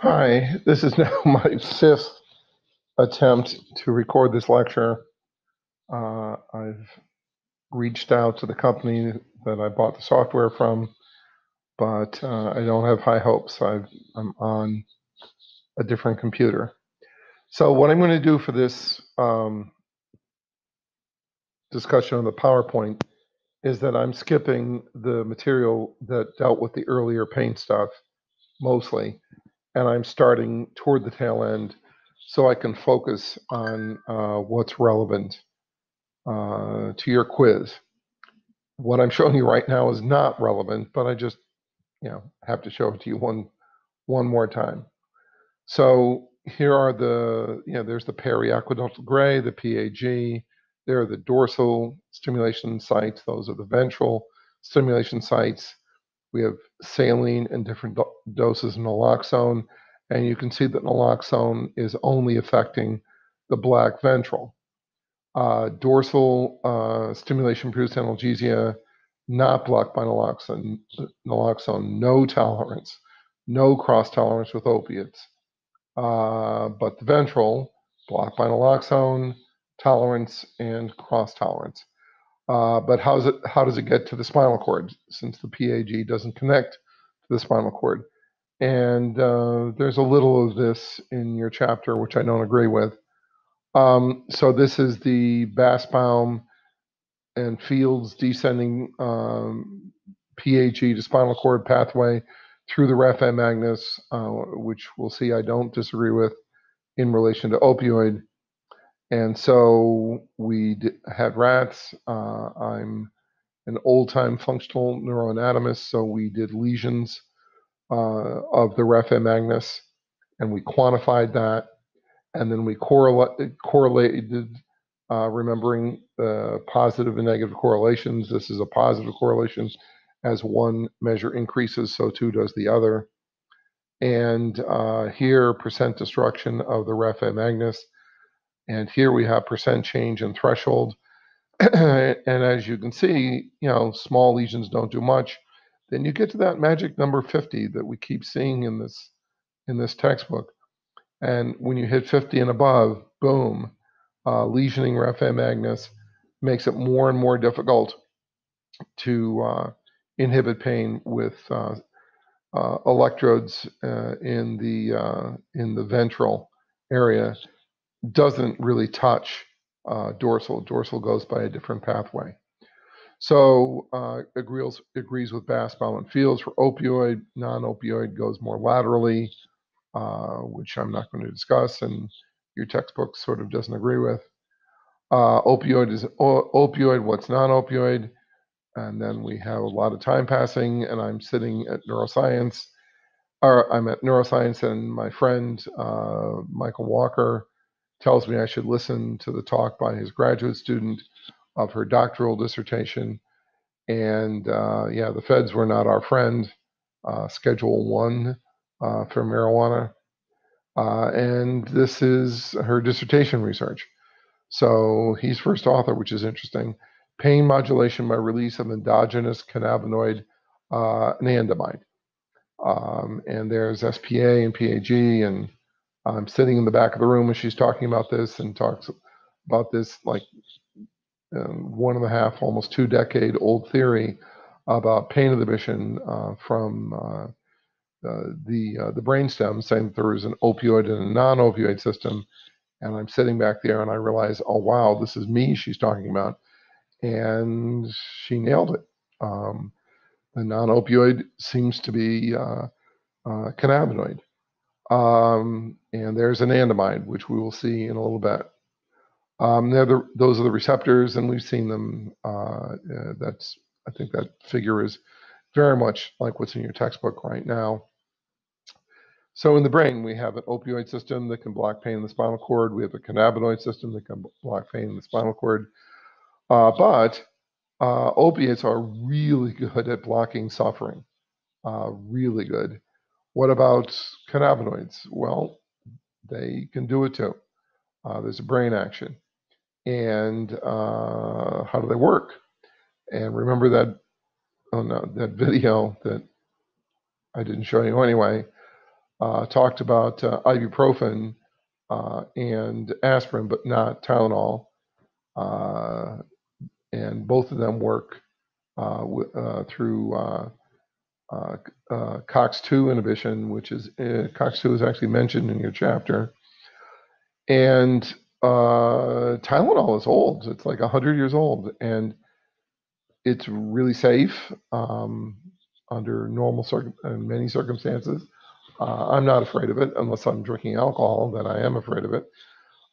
Hi, this is now my fifth attempt to record this lecture. I've reached out to the company that I bought the software from, but I don't have high hopes. I'm on a different computer. So what I'm going to do for this discussion on the PowerPoint is that I'm skipping the material that dealt with the earlier paint stuff, mostly, and I'm starting toward the tail end so I can focus on what's relevant to your quiz. What I'm showing you right now is not relevant, but I just, have to show it to you one more time. So here are there's the periaqueductal gray, the PAG. There are the dorsal stimulation sites. Those are the ventral stimulation sites. We have saline in different doses of naloxone, and you can see that naloxone is only affecting the black ventral. Dorsal stimulation produced analgesia, not blocked by naloxone, no tolerance, no cross tolerance with opiates. But the ventral, blocked by naloxone, tolerance, and cross tolerance. But how does it get to the spinal cord, since the PAG doesn't connect to the spinal cord? And there's a little of this in your chapter, which I don't agree with. So this is the Basbaum and Fields descending PAG to spinal cord pathway through the raphe magnus, which we'll see I don't disagree with in relation to opioid. And so we had rats. I'm an old-time functional neuroanatomist, so we did lesions of the raphe magnus, and we quantified that, and then we correlated, remembering the positive and negative correlations. This is a positive correlation. As one measure increases, so too does the other. And here, percent destruction of the raphe magnus. And here we have percent change in threshold. And as you can see, small lesions don't do much. Then you get to that magic number 50 that we keep seeing in this textbook. And when you hit 50 and above, boom, lesioning raphe magnus makes it more and more difficult to inhibit pain with electrodes in the ventral area. Doesn't really touch dorsal. Dorsal goes by a different pathway. So agrees with Basbaum and Fields for opioid. Non-opioid goes more laterally, which I'm not going to discuss, and your textbook sort of doesn't agree with. Opioid is opioid. What's non-opioid? And then we have a lot of time passing, and I'm sitting at neuroscience, or I'm at neuroscience, and my friend Michael Walker tells me I should listen to the talk by his graduate student of her doctoral dissertation. And the feds were not our friend. Schedule 1 for marijuana. And this is her dissertation research. So he's first author, which is interesting. Pain modulation by release of endogenous cannabinoid anandamide. And there's SPA and PAG, and I'm sitting in the back of the room and she's talking about this, and talks about this like 1.5, almost 2 decade old theory about pain inhibition from the brainstem, saying that there is an opioid and a non-opioid system. And I'm sitting back there and I realize, oh wow, this is me she's talking about. And she nailed it. The non-opioid seems to be cannabinoid. And there's anandamide, which we will see in a little bit. Those are the receptors, and we've seen them. I think that figure is very much like what's in your textbook right now. So in the brain, we have an opioid system that can block pain in the spinal cord. We have a cannabinoid system that can block pain in the spinal cord. But opiates are really good at blocking suffering, really good. What about cannabinoids? Well, they can do it too. There's a brain action. And how do they work? And remember that video that I didn't show you anyway, talked about ibuprofen and aspirin, but not Tylenol. And both of them work through COX-2 inhibition, which is COX-2 is actually mentioned in your chapter. And Tylenol is old. It's like 100 years old, and it's really safe under many circumstances. I'm not afraid of it unless I'm drinking alcohol. Then I am afraid of it.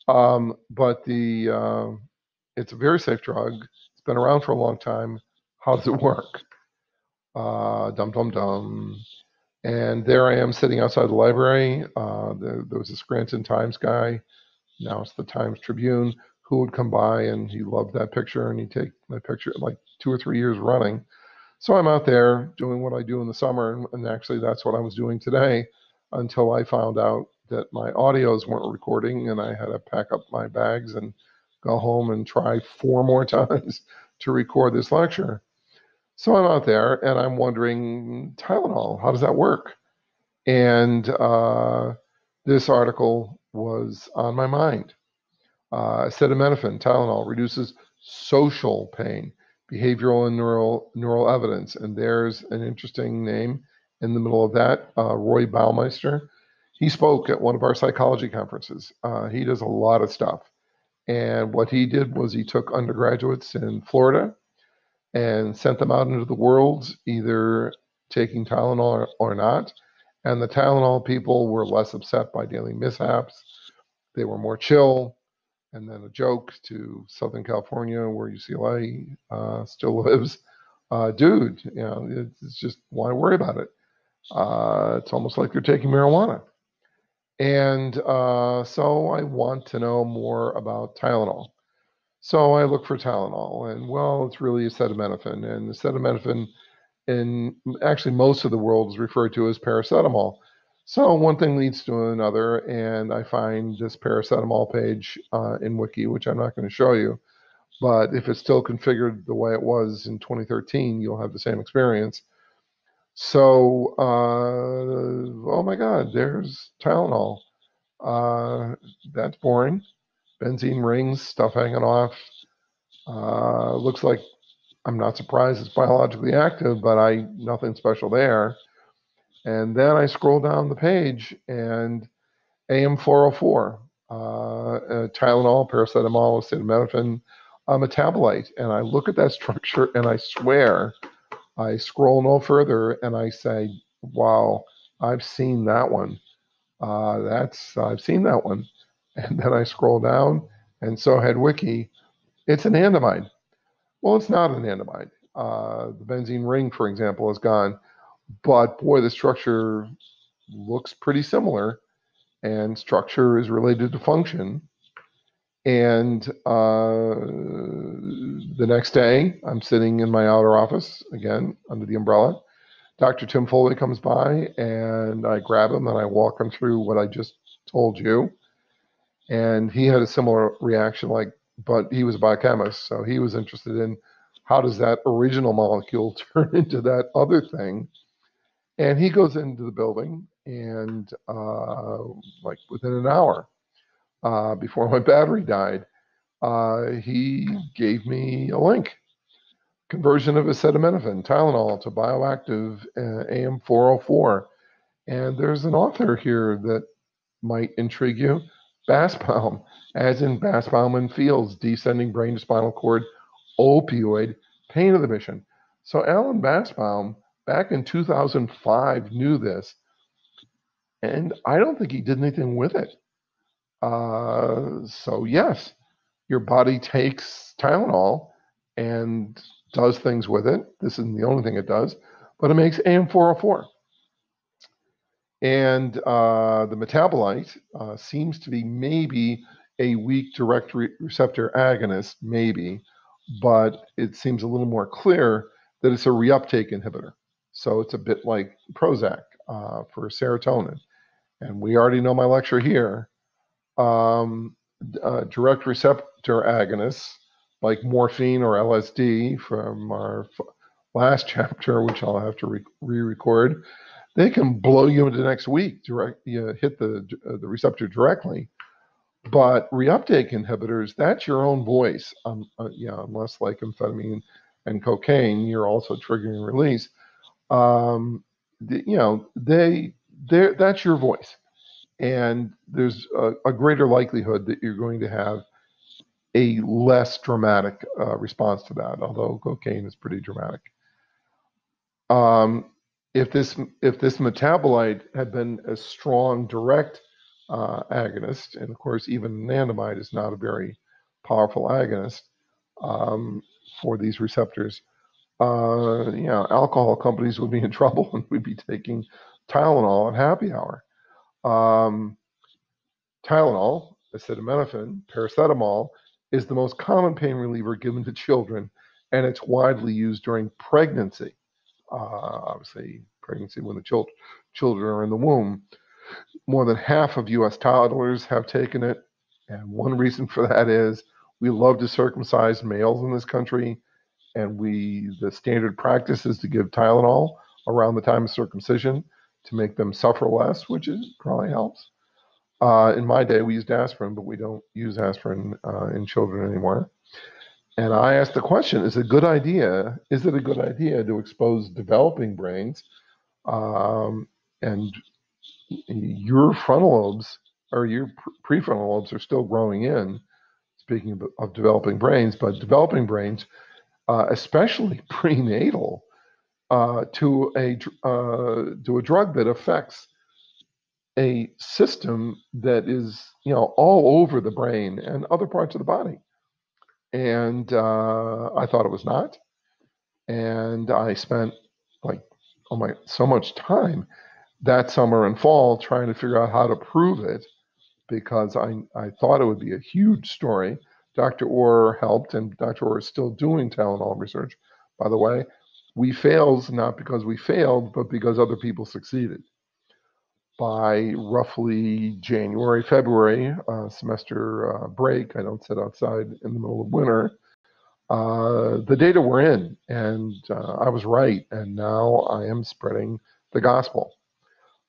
But it's a very safe drug. It's been around for a long time. How does it work? Dum dum dum. And there I am sitting outside the library. There was a Scranton Times guy. Now it's the Times Tribune, who would come by, and he loved that picture, and he'd take my picture like 2 or 3 years running. So I'm out there doing what I do in the summer, and actually that's what I was doing today until I found out that my audios weren't recording, and I had to pack up my bags and go home and try 4 more times to record this lecture. So I'm out there, and I'm wondering, Tylenol, how does that work? And this article was on my mind. Acetaminophen, Tylenol, reduces social pain, behavioral and neural evidence. And there's an interesting name in the middle of that, Roy Baumeister. He spoke at one of our psychology conferences. He does a lot of stuff. And what he did was he took undergraduates in Florida and sent them out into the world, either taking Tylenol or not. And the Tylenol people were less upset by daily mishaps. They were more chill. And then a joke to Southern California, where UCLA still lives. Dude, it's just, why worry about it? It's almost like they're taking marijuana. And so I want to know more about Tylenol. So I look for Tylenol, and well, it's really acetaminophen. And acetaminophen, in actually most of the world, is referred to as paracetamol. So one thing leads to another, and I find this paracetamol page in Wiki, which I'm not going to show you, but if it's still configured the way it was in 2013, you'll have the same experience. So, oh my God, there's Tylenol. That's boring. Benzene rings, stuff hanging off. Looks like, I'm not surprised it's biologically active, but nothing special there. And then I scroll down the page, and AM404, Tylenol, paracetamol, acetaminophen, a metabolite. And I look at that structure, and I swear, I scroll no further, and I say, wow, I've seen that one. I've seen that one. And then I scroll down, and so had Wiki. It's an andamide. Well, it's not an andamide. The benzene ring, for example, is gone. But boy, the structure looks pretty similar, and structure is related to function. And the next day, I'm sitting in my outer office, again, under the umbrella. Dr. Tim Foley comes by, and I grab him and I walk him through what I just told you. And he had a similar reaction, but he was a biochemist, so he was interested in how does that original molecule turn into that other thing. And he goes into the building, and like within an hour, before my battery died, he gave me a link. Conversion of acetaminophen, Tylenol to bioactive AM404. And there's an author here that might intrigue you. Basbaum, as in Basbaum and Fields, descending brain to spinal cord, opioid pain inhibition. So Alan Basbaum, back in 2005, knew this, and I don't think he did anything with it. So yes, your body takes Tylenol and does things with it. This isn't the only thing it does, but it makes AM404. And the metabolite seems to be maybe a weak direct receptor agonist, maybe, but it seems a little more clear that it's a reuptake inhibitor. So it's a bit like Prozac for serotonin. And we already know my lecture here. Direct receptor agonists like morphine or LSD from our last chapter, which I'll have to re-record, They can blow you into next week, hit the receptor directly. But reuptake inhibitors, that's your own voice. Unless like amphetamine and cocaine, you're also triggering release. That's your voice. And there's a greater likelihood that you're going to have a less dramatic response to that, although cocaine is pretty dramatic. If this metabolite had been a strong direct agonist, and of course even anandamide is not a very powerful agonist for these receptors, alcohol companies would be in trouble and we'd be taking Tylenol at happy hour. Tylenol, acetaminophen, paracetamol is the most common pain reliever given to children, and it's widely used during pregnancy. Obviously, pregnancy when the children are in the womb. More than half of U.S. toddlers have taken it, and one reason for that is we love to circumcise males in this country, and the standard practice is to give Tylenol around the time of circumcision to make them suffer less, which probably helps. In my day, we used aspirin, but we don't use aspirin in children anymore. And I asked the question: Is it a good idea to expose developing brains, and your frontal lobes or your prefrontal lobes are still growing in? Speaking of developing brains, but developing brains, especially prenatal, to a drug that affects a system that is, all over the brain and other parts of the body. And I thought it was not. And I spent so much time that summer and fall trying to figure out how to prove it, because I thought it would be a huge story. Dr. Orr helped, and Dr. Orr is still doing Tylenol research, by the way. We failed not because we failed, but because other people succeeded. By roughly January, February, semester break, I don't sit outside in the middle of winter, the data were in, and I was right, and now I am spreading the gospel.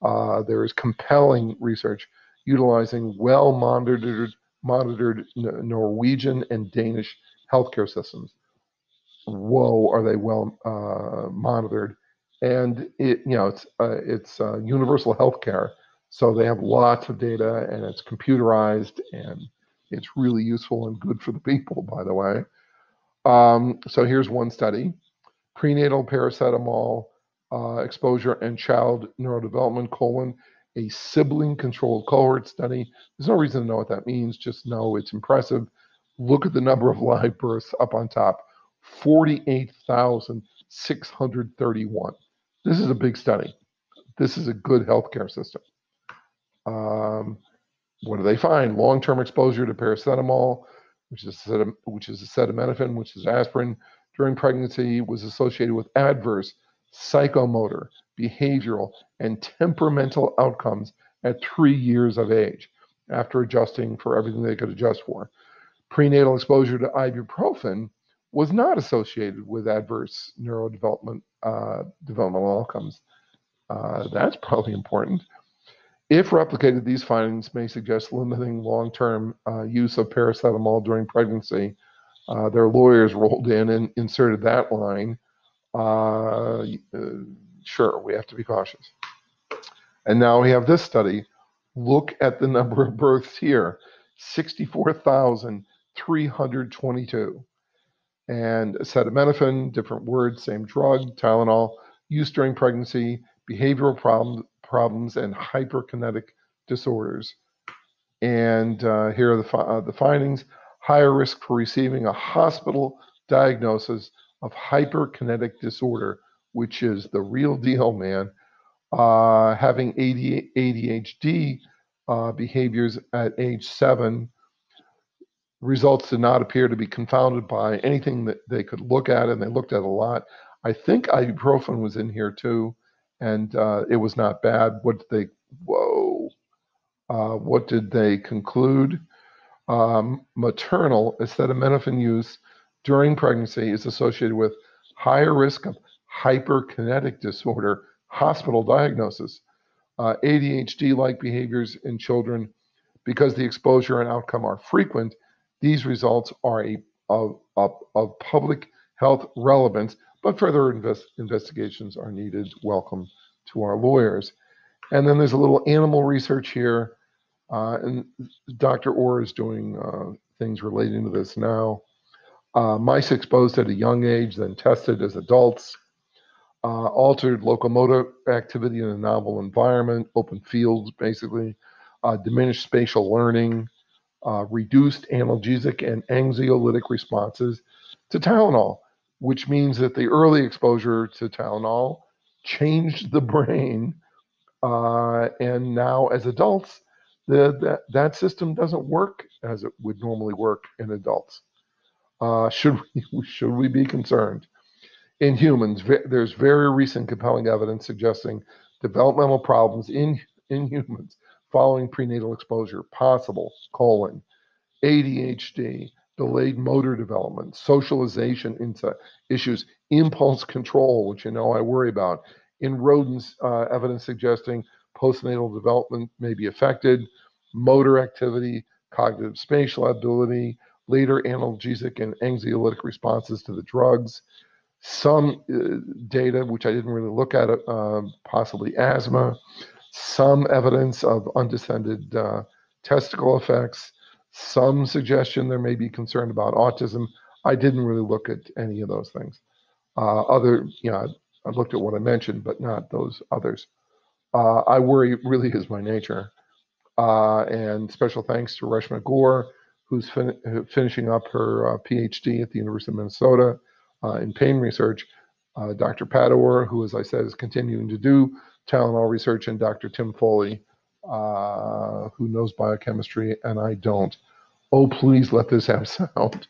There is compelling research utilizing well-monitored Norwegian and Danish healthcare systems. Whoa, are they well monitored? And it's universal healthcare, so they have lots of data, and it's computerized, and it's really useful and good for the people, by the way. So here's one study: prenatal paracetamol exposure and child neurodevelopment, a sibling-controlled cohort study. There's no reason to know what that means, just know it's impressive. Look at the number of live births up on top, 48,631. This is a big study. This is a good healthcare system. What do they find? Long-term exposure to paracetamol, which is acetaminophen, which is aspirin, during pregnancy was associated with adverse psychomotor, behavioral, and temperamental outcomes at 3 years of age, after adjusting for everything they could adjust for. Prenatal exposure to ibuprofen was not associated with adverse developmental outcomes. That's probably important. If replicated, these findings may suggest limiting long-term use of paracetamol during pregnancy. Their lawyers rolled in and inserted that line. Sure, we have to be cautious. And now we have this study. Look at the number of births here, 64,322. And acetaminophen, different words, same drug, Tylenol, used during pregnancy, behavioral problems, and hyperkinetic disorders. And here are the findings: higher risk for receiving a hospital diagnosis of hyperkinetic disorder, which is the real deal, man. Having ADHD behaviors at age 7. Results did not appear to be confounded by anything that they could look at, and they looked at a lot. I think ibuprofen was in here too, and it was not bad. What did they conclude? Maternal acetaminophen use during pregnancy is associated with higher risk of hyperkinetic disorder, hospital diagnosis. ADHD-like behaviors in children, because the exposure and outcome are frequent, these results are of public health relevance, but further investigations are needed. Welcome to our lawyers. And then there's a little animal research here, and Dr. Orr is doing things relating to this now. Mice exposed at a young age, then tested as adults. Altered locomotor activity in a novel environment, open fields basically, diminished spatial learning, reduced analgesic and anxiolytic responses to Tylenol, which means that the early exposure to Tylenol changed the brain, and now as adults, that system doesn't work as it would normally work in adults. Should we be concerned? In humans, there's very recent compelling evidence suggesting developmental problems in humans following prenatal exposure, possible, ADHD, delayed motor development, socialization issues, impulse control, which I worry about. In rodents, evidence suggesting postnatal development may be affected, motor activity, cognitive spatial ability, later analgesic and anxiolytic responses to the drugs. Some data, which I didn't really look at, possibly asthma, some evidence of undescended testicle effects, some suggestion there may be concern about autism. I didn't really look at any of those things. I looked at what I mentioned, but not those others. I worry really is my nature. And special thanks to Reshma Gore, who's finishing up her PhD at the University of Minnesota in pain research. Dr. Pador, who, as I said, is continuing to do Tylenol research, and Dr. Tim Foley, who knows biochemistry, and I don't. Oh, please let this have sound.